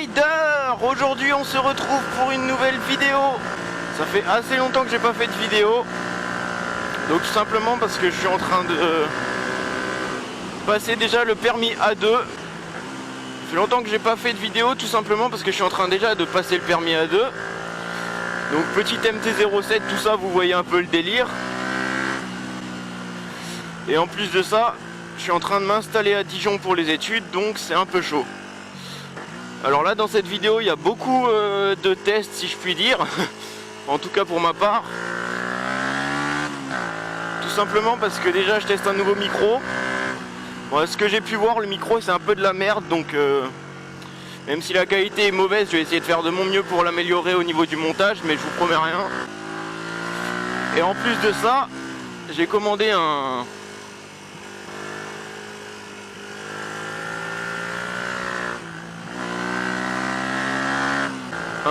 Rider! Aujourd'hui on se retrouve pour une nouvelle vidéo. Ça fait assez longtemps que j'ai pas fait de vidéo. Donc tout simplement parce que je suis en train de passer déjà le permis A2. Ça fait longtemps que j'ai pas fait de vidéo, tout simplement parce que je suis en train déjà de passer le permis A2. Donc petit MT-07, tout ça, vous voyez un peu le délire. Et en plus de ça, je suis en train de m'installer à Dijon pour les études, donc c'est un peu chaud. Alors là, dans cette vidéo, il y a beaucoup de tests, si je puis dire. En tout cas pour ma part. Tout simplement parce que déjà, je teste un nouveau micro. Bon, ce que j'ai pu voir, le micro, c'est un peu de la merde, donc même si la qualité est mauvaise, je vais essayer de faire de mon mieux pour l'améliorer au niveau du montage, mais je vous promets rien. Et en plus de ça, j'ai commandé un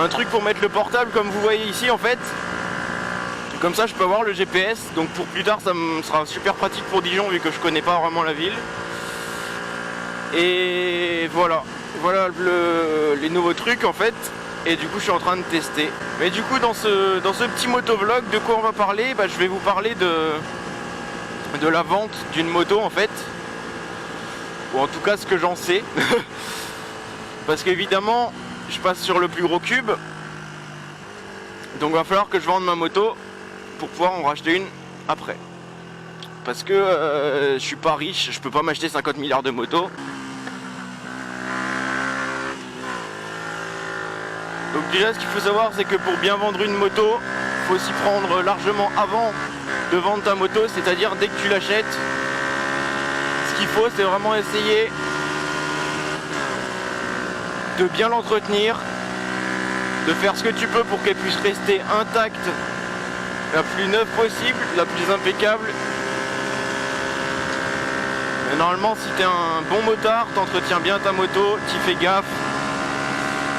truc pour mettre le portable, comme vous voyez ici en fait. Comme ça je peux avoir le GPS, donc pour plus tard ça me sera super pratique pour Dijon vu que je connais pas vraiment la ville. Et voilà les nouveaux trucs en fait. Et du coup je suis en train de tester. Mais du coup dans ce petit motovlog, de quoi on va parler? Je vais vous parler de la vente d'une moto en fait. Ou en tout cas ce que j'en sais. Parce qu'évidemment je passe sur le plus gros cube. Donc il va falloir que je vende ma moto pour pouvoir en racheter une après. Parce que je suis pas riche, je peux pas m'acheter 50 milliards de motos. Donc déjà ce qu'il faut savoir, c'est que pour bien vendre une moto, il faut s'y prendre largement avant de vendre ta moto, c'est-à-dire dès que tu l'achètes. Ce qu'il faut, c'est vraiment essayer de bien l'entretenir, de faire ce que tu peux pour qu'elle puisse rester intacte, la plus neuve possible, la plus impeccable. Mais normalement, si tu es un bon motard, t'entretiens bien ta moto, t'y fais gaffe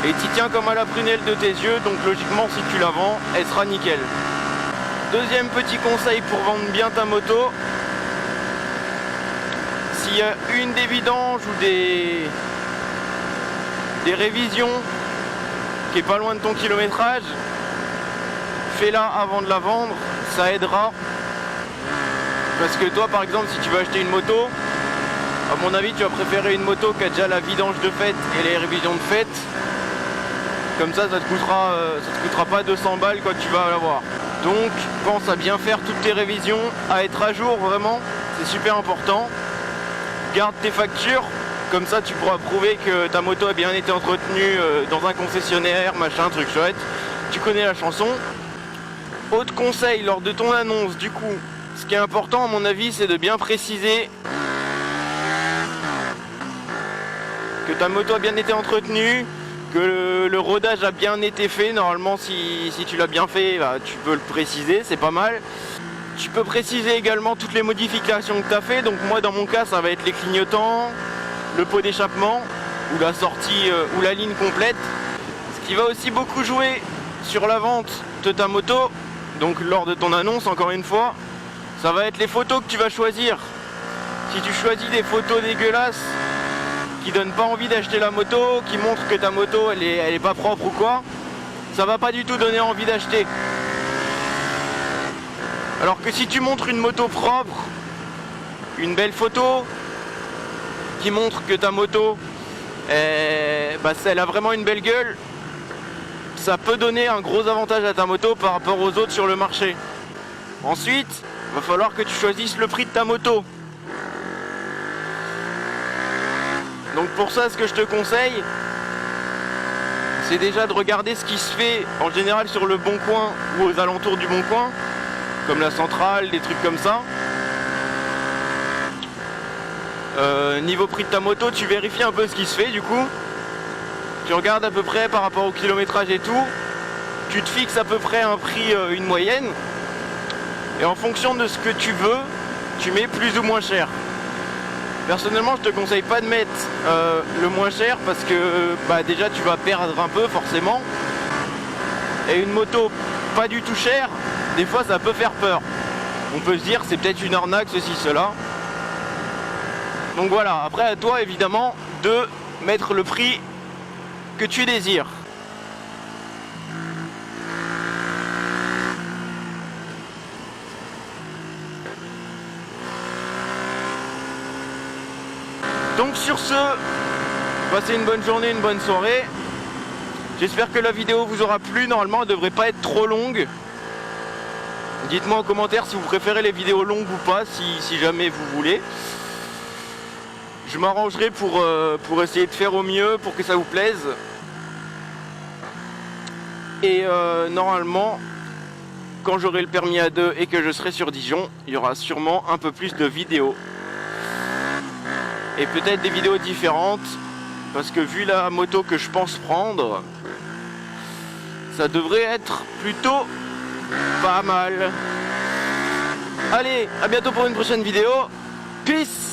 et t'y tiens comme à la prunelle de tes yeux, donc logiquement si tu la vends, elle sera nickel. Deuxième petit conseil pour vendre bien ta moto, s'il y a une des vidanges ou des révisions qui est pas loin de ton kilométrage, fais-la avant de la vendre, ça aidera. Parce que toi par exemple, si tu veux acheter une moto, à mon avis tu vas préférer une moto qui a déjà la vidange de fête et les révisions de fête. Comme ça te coûtera pas 200 balles quand tu vas l'avoir. Donc pense à bien faire toutes tes révisions, à être à jour vraiment, c'est super important. Garde tes factures. Comme ça tu pourras prouver que ta moto a bien été entretenue dans un concessionnaire, machin, truc chouette. Tu connais la chanson. Autre conseil lors de ton annonce, du coup, ce qui est important à mon avis, c'est de bien préciser que ta moto a bien été entretenue, que le rodage a bien été fait. Normalement si tu l'as bien fait, tu peux le préciser, c'est pas mal. Tu peux préciser également toutes les modifications que tu as fait. Donc moi dans mon cas ça va être les clignotants, le pot d'échappement ou la sortie ou la ligne complète. Ce qui va aussi beaucoup jouer sur la vente de ta moto, donc lors de ton annonce encore une fois, ça va être les photos que tu vas choisir. Si tu choisis des photos dégueulasses qui donnent pas envie d'acheter la moto, qui montrent que ta moto elle est pas propre ou quoi, ça va pas du tout donner envie d'acheter. Alors que si tu montres une moto propre, une belle photo qui montre que ta moto elle a vraiment une belle gueule, ça peut donner un gros avantage à ta moto par rapport aux autres sur le marché. Ensuite, il va falloir que tu choisisses le prix de ta moto. Donc pour ça, ce que je te conseille, c'est déjà de regarder ce qui se fait en général sur le Bon Coin ou aux alentours du Bon Coin, comme la Centrale, des trucs comme ça. Niveau prix de ta moto, tu vérifies un peu ce qui se fait du coup. Tu regardes à peu près par rapport au kilométrage et tout. Tu te fixes à peu près un prix, une moyenne. Et en fonction de ce que tu veux, tu mets plus ou moins cher. Personnellement, je te conseille pas de mettre le moins cher parce que déjà tu vas perdre un peu forcément. Et une moto pas du tout chère, des fois ça peut faire peur. On peut se dire c'est peut-être une arnaque, ceci, cela. Donc voilà, après à toi évidemment de mettre le prix que tu désires. Donc sur ce, passez une bonne journée, une bonne soirée. J'espère que la vidéo vous aura plu. Normalement elle devrait pas être trop longue. Dites-moi en commentaire si vous préférez les vidéos longues ou pas, si jamais vous voulez. Je m'arrangerai pour essayer de faire au mieux pour que ça vous plaise. Et normalement, quand j'aurai le permis A2 et que je serai sur Dijon, il y aura sûrement un peu plus de vidéos. Et peut-être des vidéos différentes, parce que vu la moto que je pense prendre, ça devrait être plutôt pas mal. Allez, à bientôt pour une prochaine vidéo. Peace!